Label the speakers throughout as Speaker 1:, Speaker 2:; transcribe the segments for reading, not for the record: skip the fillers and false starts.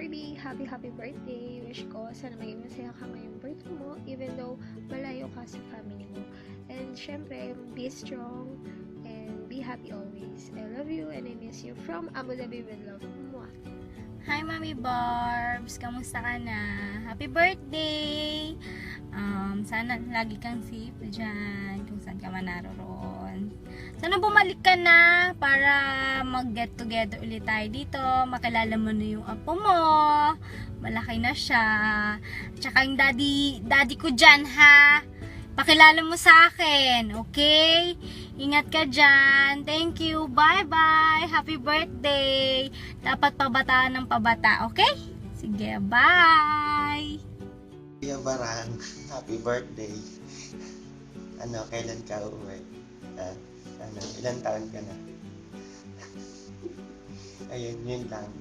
Speaker 1: Barbie, happy birthday. Wish ko sana maging masaya ka ngayong birthday mo even though malayo ka sa family mo. And syempre, be strong and be happy always. I love you and I miss you from Abu Dhabi with love. Mwah.
Speaker 2: Hi, Mami Barbs! Kamusta ka na? Happy birthday! Sana lagi kang safe dyan kung saan ka man naroon. Sana bumalik ka na para mag-get together ulit tayo dito. Makilala mo na yung apo mo. Malaki na siya. Tsaka yung daddy ko dyan, ha? Pakilala mo sa akin, okay? Ingat ka dyan. Thank you. Bye-bye. Happy birthday. Dapat pabataan ng pabata, okay? Sige, bye!
Speaker 3: Kuya Barang, happy birthday. Kailan ka uwi? Ilan taon ka na? Ayun, yun lang.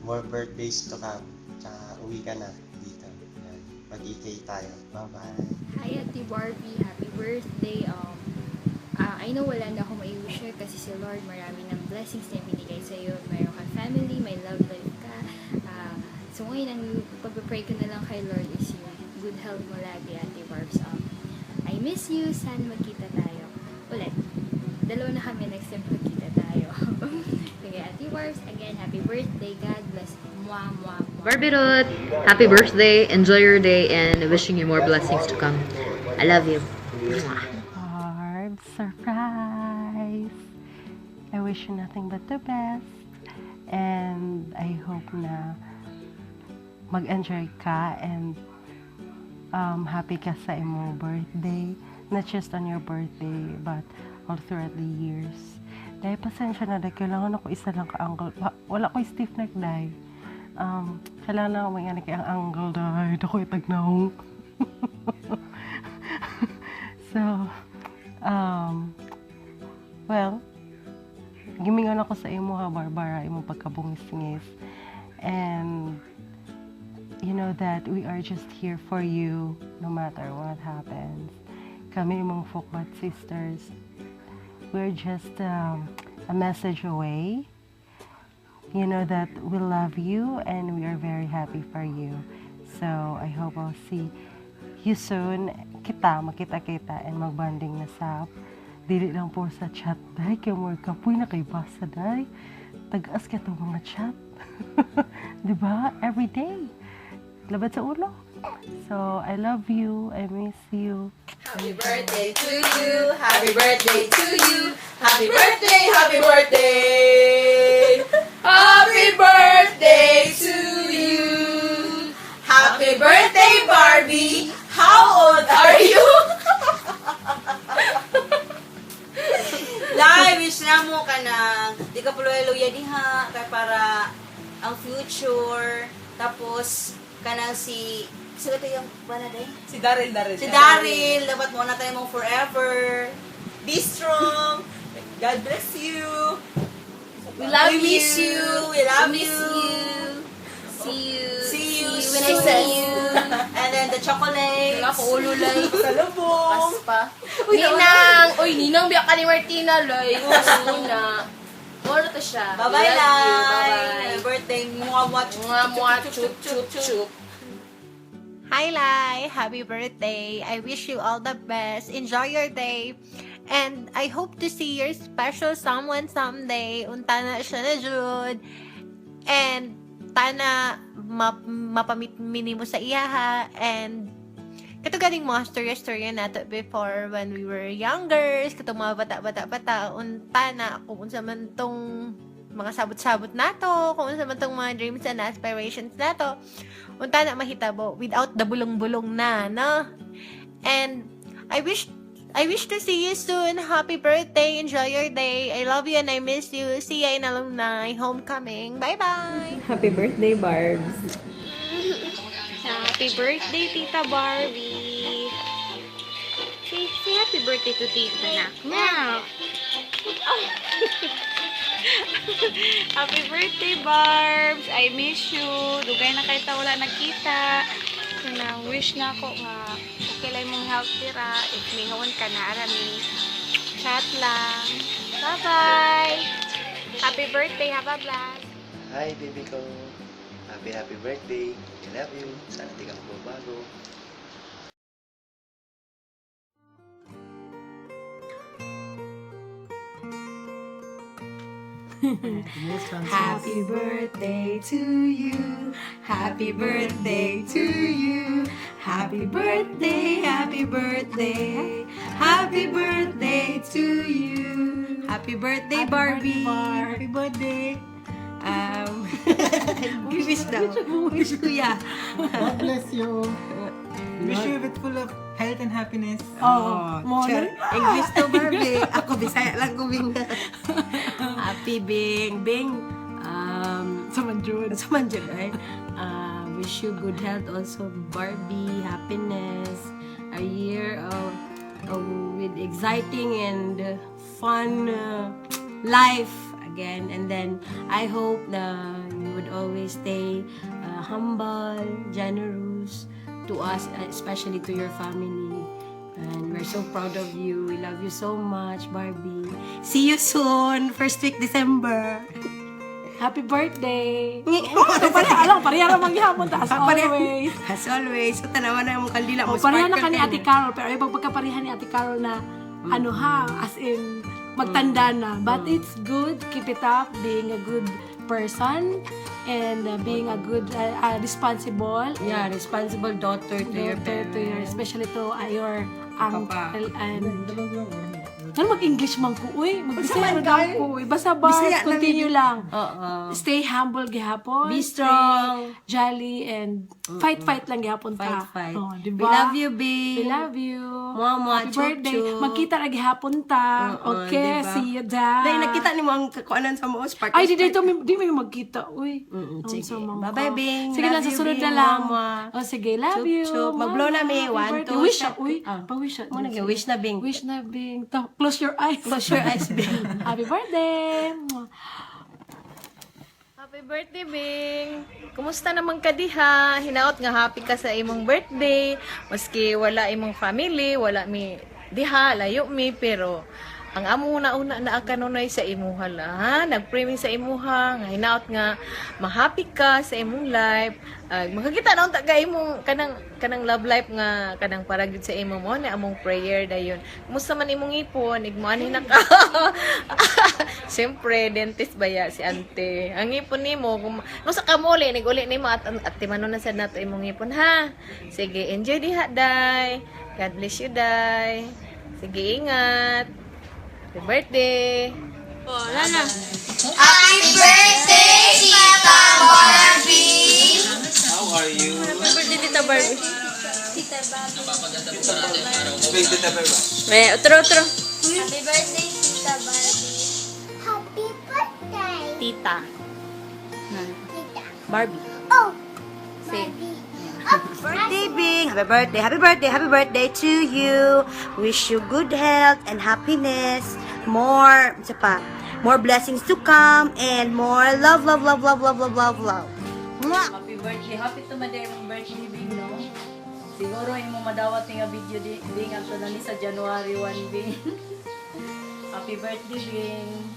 Speaker 3: More birthdays to come. Tsaka uwi ka na dito. Yan. Mag-ikay tayo. Bye-bye.
Speaker 4: Hi, Ate Barbie. Happy birthday. I know wala na ako mai-wish kasi si Lord marami ng blessings na binigay sa'yo. Mayroon kang family, may love life ka. So ngayon, ang pag-pray ko na lang kay Lord is yung good health mo lagi, Ate Barbs. I miss you. Sana magkita tayo. Ulit. Dalawa na kami next time magkita tayo. Sige, Ate Barbs, again, happy birthday. God bless. Mwah, mwah, mwah.
Speaker 5: Barbie Ruth, happy birthday, enjoy your day, and wishing you more blessings to come. I love you.
Speaker 6: Barb, surprise! I wish you nothing but the best. And I hope na mag-enjoy ka and happy ka sa imong birthday. Not just on your birthday, but all throughout the years. Dahil pasensya na, dahil kailangan ako isa lang ka-angle. Wala ko stiff neck, dahil. Kailangan na ako may anak ang angle, dahil ako itagnaw. So, well, gimingan ako sa imo ha, Barbara, imong pagkabungis-ngis. And, you know that we are just here for you, no matter what happens. Kami imong Fukbat sisters, we're just a message away. You know that we love you and we are very happy for you. So, I hope I'll see you soon. Makita-kita and magbanding na sa dili lang po sa chat, dahi. Kaya more kapoy na kay basa, dahi. Tagas ka itong mga chat. Diba? Every day. Labat sa ulo. So, I love you. I miss you.
Speaker 7: Happy birthday to you. Happy birthday to you. Happy birthday, happy birthday. Happy birthday to you. Happy birthday, Barbie. How old are you? Lai, wish na mo ka na di ka puluya diha kay para ang future. Tapos kanang si ito yung banaday?
Speaker 8: Si Daryl.
Speaker 7: Si Daryl, dapat mo na tayo mong forever. Be strong. God bless you.
Speaker 2: We love you.
Speaker 7: We miss you. We love
Speaker 2: We miss
Speaker 7: you.
Speaker 2: See you.
Speaker 7: See you
Speaker 2: when I see you.
Speaker 7: And then the chocolate.
Speaker 2: Wala ko ulo, lay.
Speaker 7: Salubong.
Speaker 2: Pa. Ninang! Uy, Ninang, biyak ka ni Martina, lay. Gusto na. Moro to siya.
Speaker 7: Bye-bye,
Speaker 2: We love you.
Speaker 7: Lai.
Speaker 2: Bye-bye.
Speaker 7: Happy birthday. Mwah,
Speaker 2: Chup.
Speaker 9: Hi, Lai. Happy birthday. I wish you all the best. Enjoy your day. And I hope to see your special someone someday. Unta na siya na Jud. And tana mapamit mo sa iyaha. And kato galing mga storya nato before when we were younger. Kato mga bata. Unta na kung unsa man tong mga sabot-sabot nato, kung unsa man tong mga dreams and aspirations nato, unta na mahitabo without the bulong-bulong na, no? And I wish to see you soon. Happy birthday. Enjoy your day. I love you and I miss you. See ya in alumni homecoming. Bye-bye.
Speaker 5: Happy birthday, Barbs.
Speaker 1: Happy birthday, Tita Barbie. Say happy birthday to Tita na. Now. Happy birthday, Barbs! I miss you. Dugay na kahit wala nakita. Wish na ako nga okay lang mong health tira. If may hawan ka na, arami. Chat lang. Bye-bye! Happy birthday! Have a blast!
Speaker 3: Hi, baby ko. Happy
Speaker 8: happy birthday. I love you. Sana di ka magbabago.
Speaker 7: Happy birthday to you. Happy birthday to you. Happy birthday, happy birthday. Happy birthday to you. Happy birthday, Barbie. Happy birthday. Wish daw. Wish kuya.
Speaker 10: God bless you. Wish you with full of health and happiness.
Speaker 7: Sure. English to, Barbie. Ako, Bisaya lang ko, Bing. Happy Bing. Bing. Samanjud, right? Wish you good health also, Barbie. Happiness. A year with exciting and fun life again. And then, I hope that you would always stay humble, generous to us, especially to your family. And we're so proud of you. We love you so much, Barbie. See you soon, first week December.
Speaker 11: Happy birthday! Pareha naman gihapon ta, as always.
Speaker 7: As always. So, tanawa na yung kandila mo.
Speaker 11: Pareha na ka ni Ate Carol, pero ibang pagkapareha ni Ate Carol na, as in, magtanda na. But it's good, keep it up, being a good person, and being a good, responsible.
Speaker 7: Yeah, responsible daughter to your parents.
Speaker 11: Especially to your uncle
Speaker 7: Papa.
Speaker 11: and ano mag-English man ko, uy. Mag-Bisaya lang ko, uy. Basta ba, continue lang. Stay humble gihapon.
Speaker 7: Be strong.
Speaker 11: Stay jolly and fight lang gihapon ta.
Speaker 7: Fight.
Speaker 11: Oh,
Speaker 7: We
Speaker 11: diba?
Speaker 7: love you, Bing.
Speaker 11: We love you.
Speaker 7: Mama,
Speaker 11: Happy birthday.
Speaker 7: chup-chup.
Speaker 11: Magkita na gihapon ta. Okay,
Speaker 7: diba?
Speaker 11: see you, Dad.
Speaker 7: Dahil nakita ni mo ang kakuanan sa mo. Sparkle.
Speaker 11: Ay, di may magkita, uy.
Speaker 7: Sige.
Speaker 11: So, mama
Speaker 7: Bye-bye,
Speaker 11: ko.
Speaker 7: Bing.
Speaker 11: Sige lang,
Speaker 7: Love
Speaker 11: sa
Speaker 7: you,
Speaker 11: sunod
Speaker 7: Bing,
Speaker 11: na lang.
Speaker 7: Mama.
Speaker 11: Oh, sige, love you.
Speaker 7: Chup-chup. Mag-blow na, mi.
Speaker 11: Happy
Speaker 7: 1,
Speaker 11: birthday.
Speaker 7: 2,
Speaker 11: Wish,
Speaker 7: shot.
Speaker 11: uy. Pawish.
Speaker 7: Mo na wish na, Bing.
Speaker 11: Wish na, Bing. Close your eyes.
Speaker 7: Close your eyes, Bing.
Speaker 11: Happy birthday!
Speaker 1: Happy birthday, Bing! Kumusta naman ka diha? Hinaot nga happy ka sa imong birthday. Maski wala imong family, wala mi diha, layo mi, pero ang amo una na kanunay sa imuha la, ha? Nag-pray sa imuha, nga hinaot nga ma-happy ka sa imong life. Makakita na unta ka imong kanang love life nga kanang para gid sa imo mo na among prayer dayon. Kumusta man imong ipon, igmoani na ka. Siyempre, dentist baya si ante. Ang ipon nimo kung no sa kamuli niguli nimo at timanon na sad nato imong ipon, ha. Sige, enjoy diha, day. God bless you, day. Sige, ingat. Happy birthday! Oh, Lana.
Speaker 7: Happy birthday, Tita Barbie!
Speaker 8: How are you?
Speaker 1: Happy birthday, Tita Barbie.
Speaker 8: Big Tita Beba.
Speaker 1: May, otro.
Speaker 7: Happy birthday, Tita Barbie! Happy birthday!
Speaker 1: Tita.
Speaker 7: Tita.
Speaker 1: Barbie.
Speaker 7: Oh!
Speaker 1: Say.
Speaker 7: Birthday, Bing! Happy birthday, happy birthday, happy birthday to you! Wish you good health and happiness. More blessings to come and more love. Mwah!
Speaker 12: Happy birthday. Happy to maday mong birthday ni Bing, no? Siguro mo madawat nga video di Bing actually sa January 1, Bing. Happy birthday, Bing.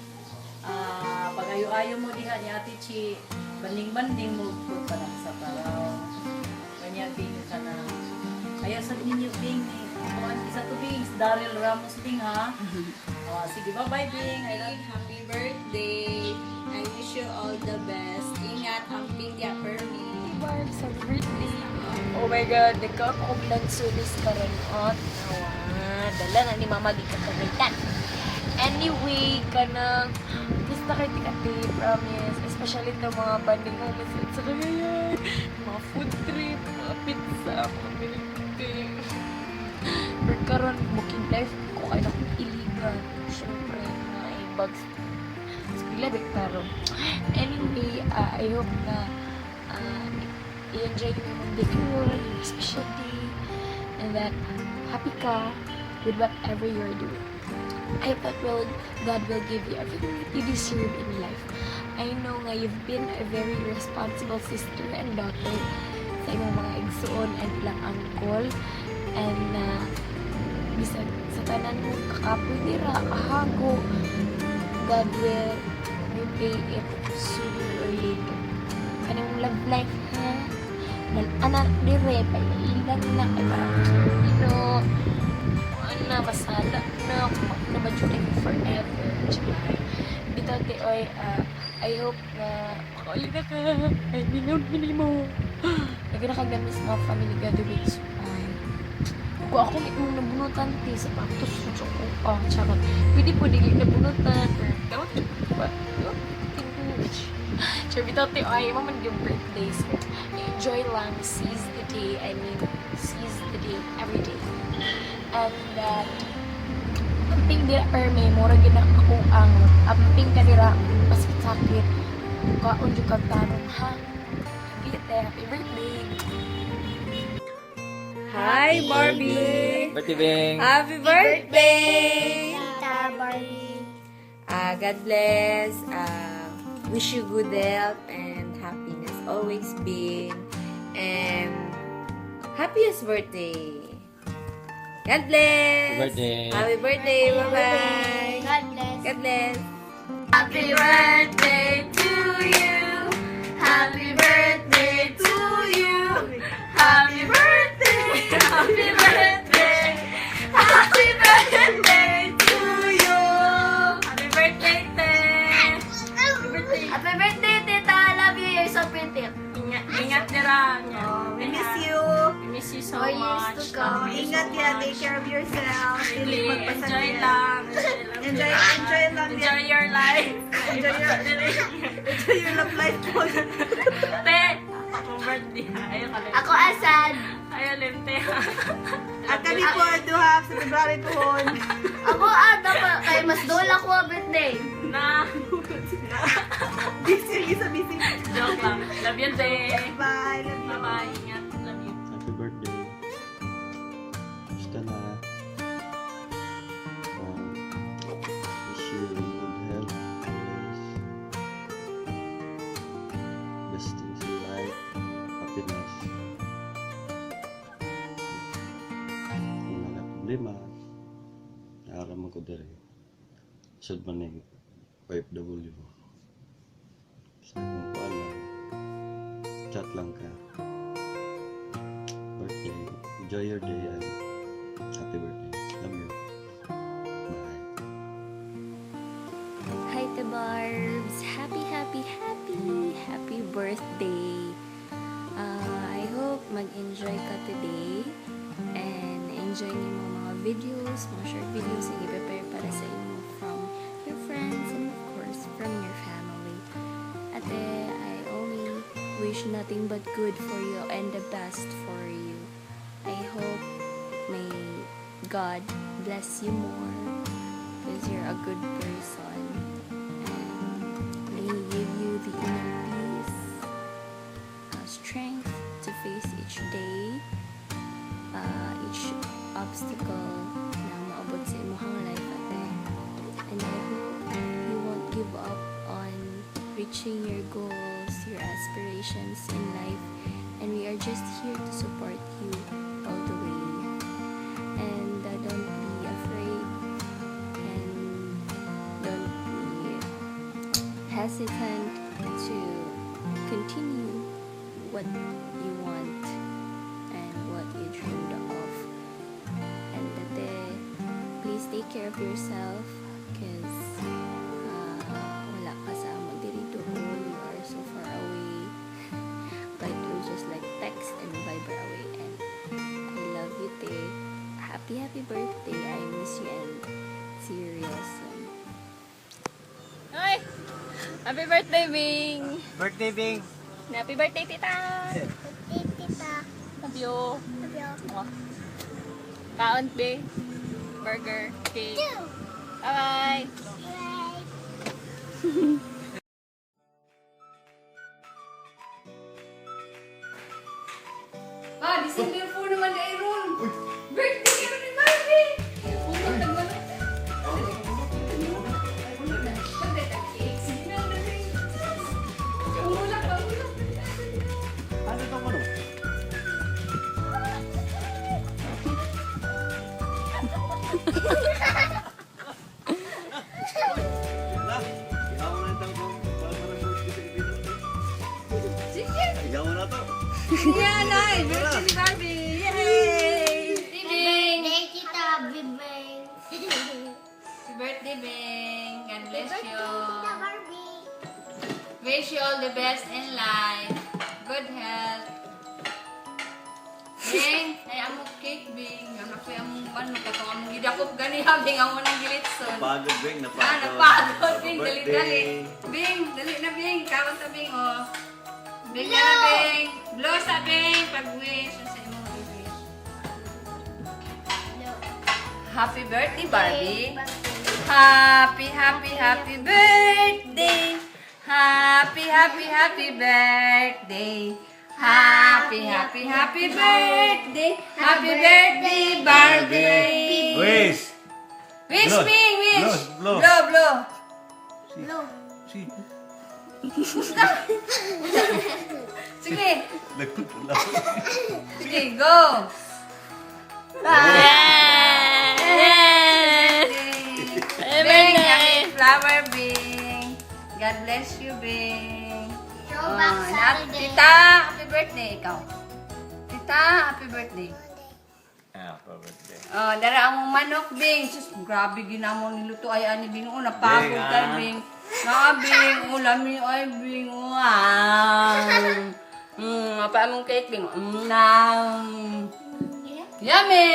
Speaker 12: Pag-ayo-ayo mo diha ni Ate Chi, banding-banding mo po pa lang sa paraw. Ganyan, Bing, ka na. Kaya sa ninyo, Bing, isa to, Bing, Daryl Ramos, Bing, ha? Sige, bye-bye, Bing. I love you.
Speaker 2: Happy birthday. I wish you all the best. Ingat ang pingya permi.
Speaker 4: Barbs, happy birthday. Oh my God, nagkakublan sulis ka rin. Dala na ni Mama di ka kagaitan. Anyway, kanang basta kay Tikati, promise. Especially ito mga banding moments sa kagayan. Mga food trip, mga pizza, mga milking. Pero karon booking life ko kaya na kong iligan. Siyempre, mga i-bags. Labig pero anyway, I hope na i-enjoy mo yung vacation, special day, and that happy ka with whatever you're doing. I thought God will give you everything that you deserve in life. I know nga you've been a very responsible sister and daughter sa imong mga igsoon and ilang uncle, and bisag sa tanan mo kakapoy dira kahago, God will repay it sooner or later.
Speaker 2: kanang love life ha. Anak dire pa ilan na kay parang ano masada na mabadjutin forever. Bitaw ti oy I hope na makaulit na ka. Ay, minun mo. Nagana kang gamis mga family gatherings. Kung ako itong nabunutan ti sa patos sa choko. Charot. Pwede po dili nabunutan. Dapat ba? Sure, bitaw ti ay mo man yung birthday. So, enjoy lang. Seize the day. I mean, seize the day every day. And amping dira may mura gina ako ang amping kanira masakit kaon jud kag tarong ha. Happy birthday.
Speaker 1: Hi, Barbie!
Speaker 8: Birthday, Bing!
Speaker 1: Happy birthday!
Speaker 2: Tita Barbie.
Speaker 1: God bless. Wish you good health and happiness always, Bing. And happiest birthday. God bless.
Speaker 8: Happy birthday.
Speaker 1: Happy birthday. Bye-bye.
Speaker 2: God bless.
Speaker 1: God bless.
Speaker 2: Happy birthday to you. Happy birthday to you. Happy birthday. Happy birthday. Happy birthday to you. Happy birthday, Te. Happy birthday, Tita. I love you. You're so pretty.
Speaker 1: Ingat nila.
Speaker 7: We miss you.
Speaker 1: I miss you so
Speaker 2: More years
Speaker 1: much.
Speaker 2: to come.
Speaker 7: Ingat yan. Take care of yourself. Hindi
Speaker 1: Really,
Speaker 7: magpasakit.
Speaker 1: enjoy lang.
Speaker 7: Enjoy lang
Speaker 1: Enjoy
Speaker 7: yan.
Speaker 1: your life.
Speaker 7: Enjoy your love life po.
Speaker 1: Te, ako birthday. Ayaw ka
Speaker 2: Ako asad.
Speaker 1: Ayaw lente.
Speaker 7: At kami po, duha, sa February po.
Speaker 2: Ako dapat kay mas dola ko ang birthday.
Speaker 1: Na.
Speaker 7: Busy, busy.
Speaker 1: Joke lang. Love you, Te.
Speaker 7: Bye. Love you.
Speaker 1: Bye-bye. Ingat. Love you.
Speaker 3: Happy birthday. Gusto na. Wish you good health. Always. Best things in life. Happiness. Kung wala problema, naaraman ko dere. Sud man yung OFW. Sa kung paalam, chat lang ka. Birthday. Enjoy your day and happy birthday. Love you. Bye.
Speaker 2: Hi, Te Barbs. Happy birthday. I hope mag-enjoy ka today and enjoy niyo mga videos, mga short videos na i-prepare para sa inyo from your friends and of course from your family. Ate, I only wish nothing but good for you and the best for you. I hope may God bless you more because you're a good person. May He give you the inner peace, strength to face each day, each obstacle na maabot sa imong life, ate. And I hope you won't give up on reaching your goals, your aspirations in life. And we are just here to support you all the way. And don't be afraid and don't be hesitant to continue what you want and what you dreamed of. And please take care of yourself because wala ka sa amo diri doon. You are so far away. But we're just like text and Viber away. And I love you, Te. Happy birthday. I miss you and see you real soon.
Speaker 1: Hi! Happy birthday, Bing!
Speaker 10: Birthday, Bing.
Speaker 1: Happy birthday, Tita!
Speaker 2: Tita.
Speaker 1: Love you!
Speaker 2: Love you.
Speaker 1: Kaon, Bing! Burger, cake. Bye-bye!
Speaker 11: December 4 naman ni Aaron. Birthday ka ni Barbie. Puno nagwala.
Speaker 10: Ano ito mo?
Speaker 1: Yan, ay! Birthday ni Barbie! Yay! Bing! Happy birthday, Bing! God bless you! Wish you all the best in life. Good health. Bing, ay amo cake, Bing. Ang ako yung ano, katong among gidakop gani ha, Bing, amo nang gilitson.
Speaker 8: Napagod, Bing.
Speaker 1: Napagod, Bing.
Speaker 8: Happy
Speaker 1: Dali.
Speaker 8: birthday.
Speaker 1: Bing, dali na, Bing. Kawan ta, Bing, oh. Bing na, Bing. Blow sa, Bing. Pag-wish. Sa imong wish. Happy birthday, Barbie. Happy birthday. Happy birthday. Happy birthday. Happy birthday, Barbie.
Speaker 8: Wish!
Speaker 1: Wish,
Speaker 8: Blow.
Speaker 1: Bing, wish.
Speaker 8: Blow.
Speaker 1: Blow. Sige. Sige, go. Bing, happy flower, Bing. God bless you, Bing. Tita, happy birthday, ikaw. Tita, happy birthday.
Speaker 8: Happy birthday.
Speaker 1: Oh, dara ang manok, Bing. Sus, grabe ginamon niluto ay ani Bing. Oh, napagod
Speaker 8: Bing,
Speaker 1: ka, Bing. Bing, ulam niyo ay Bing. Wow. Apa among cake, Bing? Yummy.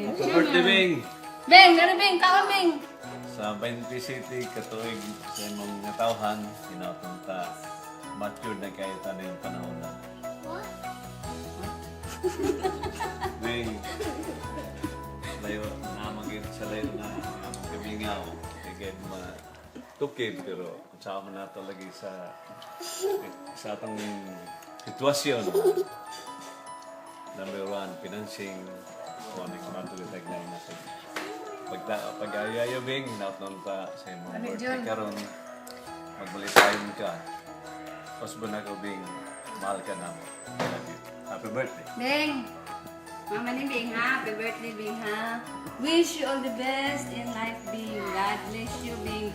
Speaker 8: Happy birthday, Bing!
Speaker 1: Bing, dara Bing, kaon Bing.
Speaker 8: Sa 20 City, katuig sa imong natawhan, sinapunta, matured na kayo tayo yung panahon na. Bing, layo, namagin sa layo na among kamingaw. Again, matukid, pero kung saan mo na lagi sa atong sitwasyon. Number one, financing, connect matulitag na yung natin. Pag-ayayo, Bing, nautnon pa sa imong birthday karon, magbalisayon ka. Husband ako, Bing, mahal ka namin. Love you. Happy birthday.
Speaker 1: Bing. Mama ni Bing, ha? Happy birthday, Bing, ha? Wish you all the best in life, Bing. God bless you, Bing.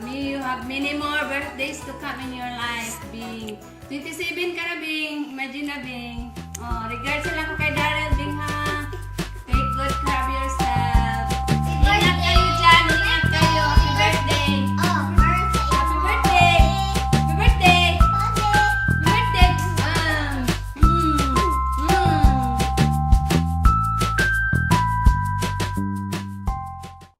Speaker 1: May you have many more birthdays to come in your life, Bing. 27 ka na, Bing. Imagine na, Bing. Oh, regards lang ko kay Daryl